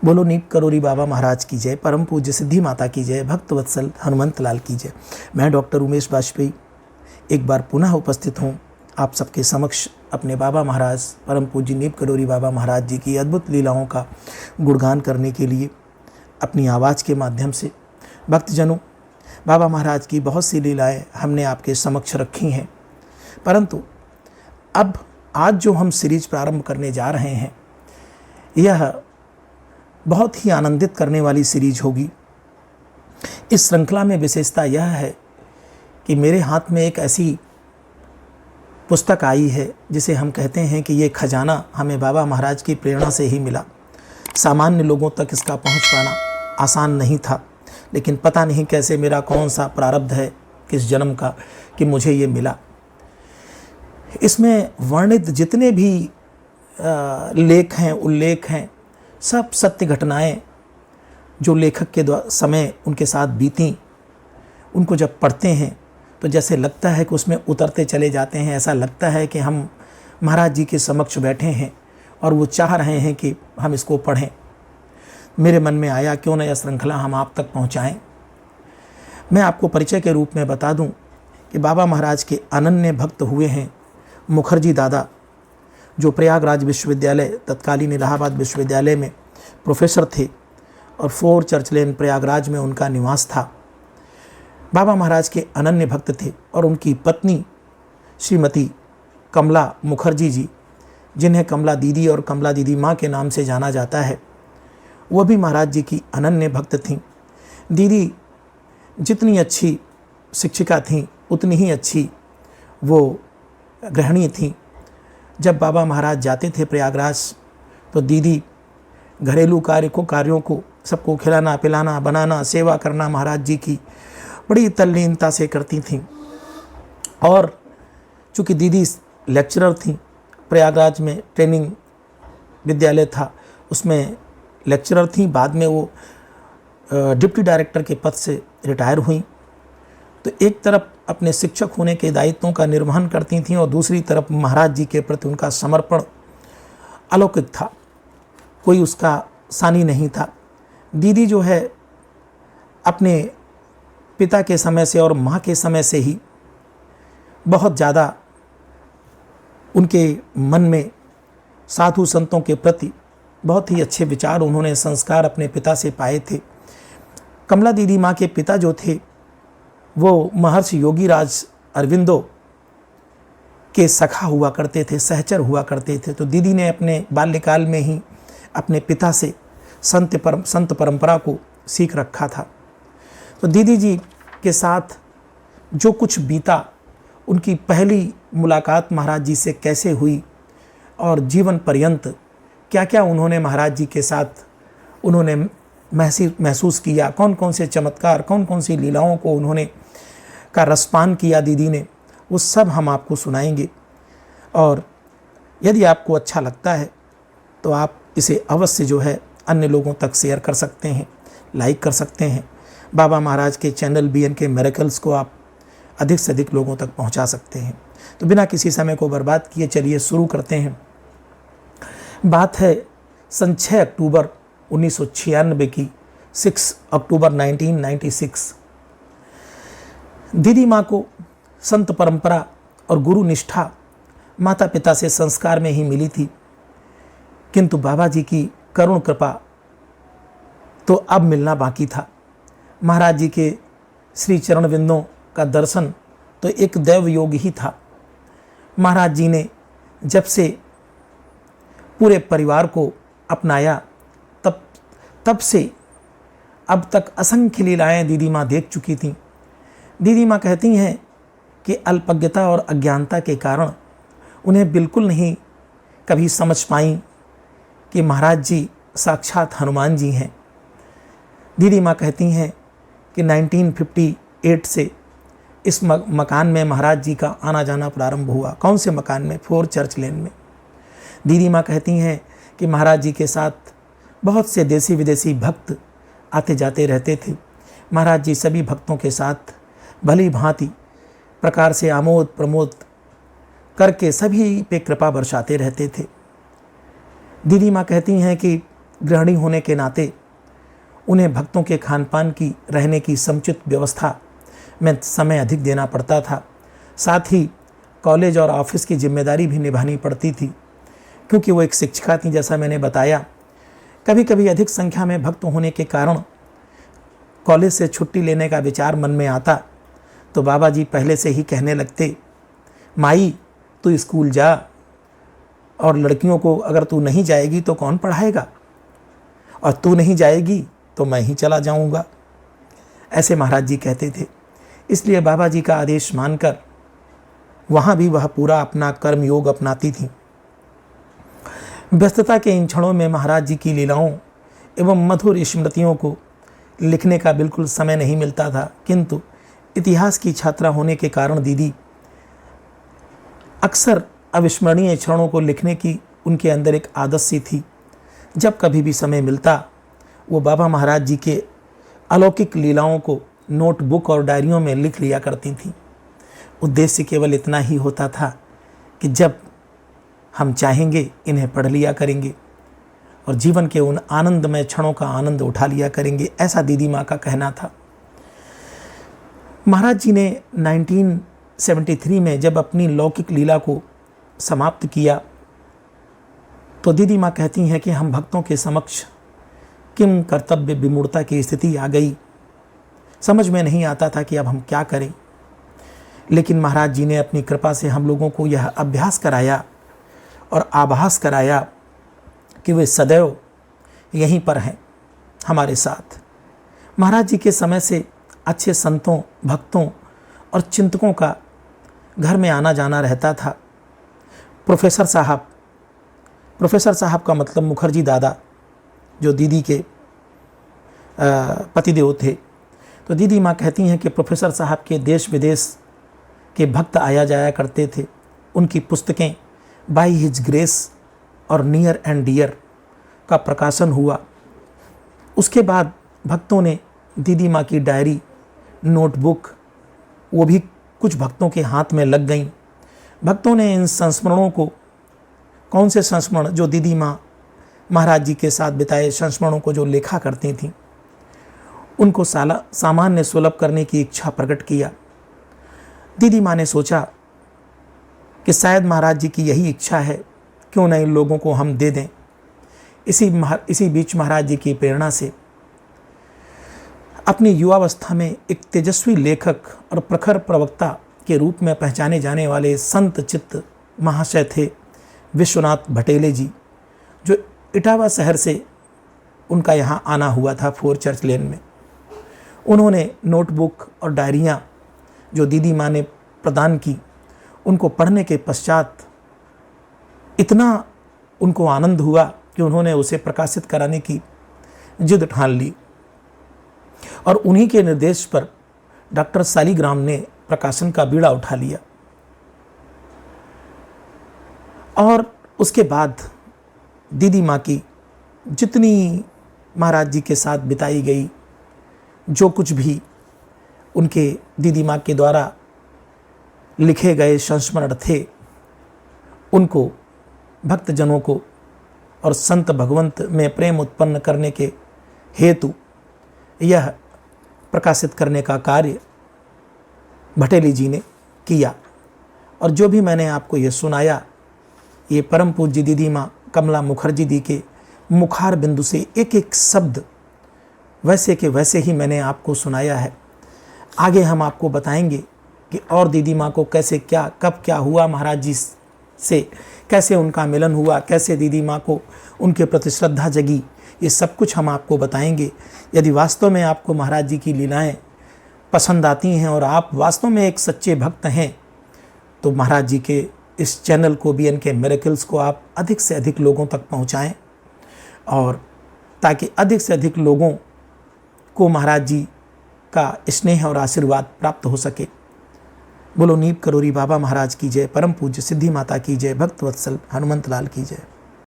बोलो नीप करोरी बाबा महाराज की जय, परम पूज्य सिद्धि माता की जय, भक्त वत्सल हनुमंत लाल की जय। मैं डॉक्टर उमेश बाजपेयी एक बार पुनः उपस्थित हूँ आप सबके समक्ष अपने बाबा महाराज परम पूज्य नीप करोरी बाबा महाराज जी की अद्भुत लीलाओं का गुणगान करने के लिए अपनी आवाज़ के माध्यम से। भक्तजनों, बाबा महाराज की बहुत सी लीलाएँ हमने आपके समक्ष रखी हैं, परंतु अब आज जो हम सीरीज प्रारंभ करने जा रहे हैं यह बहुत ही आनंदित करने वाली सीरीज होगी। इस श्रृंखला में विशेषता यह है कि मेरे हाथ में एक ऐसी पुस्तक आई है जिसे हम कहते हैं कि ये खजाना हमें बाबा महाराज की प्रेरणा से ही मिला। सामान्य लोगों तक इसका पहुंच पाना आसान नहीं था, लेकिन पता नहीं कैसे मेरा कौन सा प्रारब्ध है किस जन्म का कि मुझे ये मिला। इसमें वर्णित जितने भी लेख हैं, उल्लेख हैं, सब सत्य घटनाएं जो लेखक के समय उनके साथ बीती, उनको जब पढ़ते हैं तो जैसे लगता है कि उसमें उतरते चले जाते हैं। ऐसा लगता है कि हम महाराज जी के समक्ष बैठे हैं और वो चाह रहे हैं कि हम इसको पढ़ें। मेरे मन में आया क्यों न यह श्रृंखला हम आप तक पहुंचाएं। मैं आपको परिचय के रूप में बता दूं कि बाबा महाराज के अनन्य भक्त हुए हैं मुखर्जी दादा, जो प्रयागराज विश्वविद्यालय तत्कालीन इलाहाबाद विश्वविद्यालय में प्रोफेसर थे और 4 चर्च लेन प्रयागराज में उनका निवास था। बाबा महाराज के अनन्य भक्त थे और उनकी पत्नी श्रीमती कमला मुखर्जी जी, जिन्हें कमला दीदी और कमला दीदी माँ के नाम से जाना जाता है, वह भी महाराज जी की अनन्य भक्त थीं। दीदी जितनी अच्छी शिक्षिका थीं उतनी ही अच्छी वो गृहिणी थीं। जब बाबा महाराज जाते थे प्रयागराज तो दीदी घरेलू कार्यों को सबको खिलाना पिलाना बनाना सेवा करना महाराज जी की बड़ी तल्लीनता से करती थीं। और चूँकि दीदी लेक्चरर थीं, प्रयागराज में ट्रेनिंग विद्यालय था उसमें लेक्चरर थीं, बाद में वो डिप्टी डायरेक्टर के पद से रिटायर हुई। तो एक तरफ अपने शिक्षक होने के दायित्वों का निर्वहन करती थीं और दूसरी तरफ महाराज जी के प्रति उनका समर्पण अलौकिक था, कोई उसका सानी नहीं था। दीदी जो है अपने पिता के समय से और माँ के समय से ही बहुत ज़्यादा उनके मन में साधु संतों के प्रति बहुत ही अच्छे विचार, उन्होंने संस्कार अपने पिता से पाए थे। कमला दीदी माँ के पिता जो थे वो महर्षि योगीराज अरविंदो के सखा हुआ करते थे, सहचर हुआ करते थे। तो दीदी ने अपने बाल्यकाल में ही अपने पिता से संत परंपरा को सीख रखा था। तो दीदी जी के साथ जो कुछ बीता, उनकी पहली मुलाकात महाराज जी से कैसे हुई और जीवन पर्यंत क्या क्या उन्होंने महाराज जी के साथ उन्होंने महसूस किया, कौन कौन से चमत्कार, कौन कौन सी लीलाओं को उन्होंने का रसपान किया दीदी ने, वो सब हम आपको सुनाएंगे। और यदि आपको अच्छा लगता है तो आप इसे अवश्य जो है अन्य लोगों तक शेयर कर सकते हैं, लाइक कर सकते हैं। बाबा महाराज के चैनल BNK मिरेकल्स को आप अधिक से अधिक लोगों तक पहुंचा सकते हैं। तो बिना किसी समय को बर्बाद किए चलिए शुरू करते हैं। बात है सन 6 अक्टूबर 1996 की, 6 अक्टूबर 1996। दीदी माँ को संत परंपरा और गुरु निष्ठा माता पिता से संस्कार में ही मिली थी, किंतु बाबा जी की करुण कृपा तो अब मिलना बाकी था। महाराज जी के श्री चरण विंदों का दर्शन तो एक दैव योग ही था। महाराज जी ने जब से पूरे परिवार को अपनाया तब से अब तक असंख्य लीलाएं दीदी माँ देख चुकी थीं। दीदी माँ कहती हैं कि अल्पज्ञता और अज्ञानता के कारण उन्हें बिल्कुल नहीं कभी समझ पाई कि महाराज जी साक्षात हनुमान जी हैं। दीदी माँ कहती हैं कि 1958 से इस मकान में महाराज जी का आना जाना प्रारंभ हुआ। कौन से मकान में? 4 चर्च लेन में। दीदी माँ कहती हैं कि महाराज जी के साथ बहुत से देसी विदेशी भक्त आते जाते रहते थे। महाराज जी सभी भक्तों के साथ भली भांति प्रकार से आमोद प्रमोद करके सभी पे कृपा बरसाते रहते थे। दीदी माँ कहती हैं कि गृहिणी होने के नाते उन्हें भक्तों के खान पान की, रहने की समुचित व्यवस्था में समय अधिक देना पड़ता था। साथ ही कॉलेज और ऑफिस की जिम्मेदारी भी निभानी पड़ती थी, क्योंकि वो एक शिक्षिका थी। जैसा मैंने बताया, कभी कभी अधिक संख्या में भक्त होने के कारण कॉलेज से छुट्टी लेने का विचार मन में आता तो बाबा जी पहले से ही कहने लगते, माई तू स्कूल जा, और लड़कियों को अगर तू नहीं जाएगी तो कौन पढ़ाएगा, और तू नहीं जाएगी तो मैं ही चला जाऊंगा। ऐसे महाराज जी कहते थे। इसलिए बाबा जी का आदेश मानकर वहाँ भी वह पूरा अपना कर्म योग अपनाती थी। व्यस्तता के इन क्षणों में महाराज जी की लीलाओं एवं मधुर स्मृतियों को लिखने का बिल्कुल समय नहीं मिलता था, किंतु इतिहास की छात्रा होने के कारण दीदी अक्सर अविस्मरणीय क्षणों को लिखने की उनके अंदर एक आदत सी थी। जब कभी भी समय मिलता वो बाबा महाराज जी के अलौकिक लीलाओं को नोटबुक और डायरियों में लिख लिया करती थीं। उद्देश्य केवल इतना ही होता था कि जब हम चाहेंगे इन्हें पढ़ लिया करेंगे और जीवन के उन आनंदमय क्षणों का आनंद उठा लिया करेंगे, ऐसा दीदी माँ का कहना था। महाराज जी ने 1973 में जब अपनी लौकिक लीला को समाप्त किया तो दीदी माँ कहती हैं कि हम भक्तों के समक्ष किम कर्तव्य विमूढ़ता की स्थिति आ गई। समझ में नहीं आता था कि अब हम क्या करें, लेकिन महाराज जी ने अपनी कृपा से हम लोगों को यह अभ्यास कराया और आभास कराया कि वे सदैव यहीं पर हैं हमारे साथ। महाराज जी के समय से अच्छे संतों, भक्तों और चिंतकों का घर में आना जाना रहता था। प्रोफेसर साहब का मतलब मुखर्जी दादा, जो दीदी के पतिदेव थे। तो दीदी माँ कहती हैं कि प्रोफेसर साहब के देश विदेश के भक्त आया जाया करते थे। उनकी पुस्तकें बाय हिज ग्रेस और नियर एंड डियर का प्रकाशन हुआ। उसके बाद भक्तों ने दीदी माँ की डायरी, नोटबुक, वो भी कुछ भक्तों के हाथ में लग गईं। भक्तों ने इन संस्मरणों को, कौन से संस्मरण, जो दीदी माँ महाराज जी के साथ बिताए संस्मरणों को जो लिखा करती थीं, उनको सामान्य सुलभ करने की इच्छा प्रकट किया। दीदी माँ ने सोचा कि शायद महाराज जी की यही इच्छा है, क्यों न इन लोगों को हम दे दें। इसी बीच महाराज जी की प्रेरणा से अपनी युवावस्था में एक तेजस्वी लेखक और प्रखर प्रवक्ता के रूप में पहचाने जाने वाले संत चित्त महाशय थे विश्वनाथ भटेले जी, जो इटावा शहर से उनका यहाँ आना हुआ था 4 चर्च लेन में। उन्होंने नोटबुक और डायरियाँ जो दीदी माँ ने प्रदान की, उनको पढ़ने के पश्चात इतना उनको आनंद हुआ कि उन्होंने उसे प्रकाशित कराने की जिद ठान ली, और उन्हीं के निर्देश पर डॉक्टर सालीग्राम ने प्रकाशन का बीड़ा उठा लिया। और उसके बाद दीदी माँ की जितनी महाराज जी के साथ बिताई गई, जो कुछ भी उनके दीदी माँ के द्वारा लिखे गए संस्मरण थे, उनको भक्तजनों को और संत भगवंत में प्रेम उत्पन्न करने के हेतु यह प्रकाशित करने का कार्य भटेली जी ने किया। और जो भी मैंने आपको ये सुनाया, ये परम पूज्य दीदी माँ कमला मुखर्जी दी के मुखार बिंदु से एक एक शब्द वैसे के वैसे ही मैंने आपको सुनाया है। आगे हम आपको बताएंगे कि और दीदी माँ को कैसे, क्या, कब क्या हुआ, महाराज जी से कैसे उनका मिलन हुआ, कैसे दीदी माँ को उनके प्रति श्रद्धा जगी, ये सब कुछ हम आपको बताएंगे। यदि वास्तव में आपको महाराज जी की लीलाएं पसंद आती हैं और आप वास्तव में एक सच्चे भक्त हैं, तो महाराज जी के इस चैनल को, BNK मिरेकल्स को आप अधिक से अधिक लोगों तक पहुंचाएं, और ताकि अधिक से अधिक लोगों को महाराज जी का स्नेह और आशीर्वाद प्राप्त हो सके। बोलो नीप करोरी बाबा महाराज की जय, परम पूज्य सिद्धि माता की जय, भक्त वत्सल हनुमंत लाल की जय।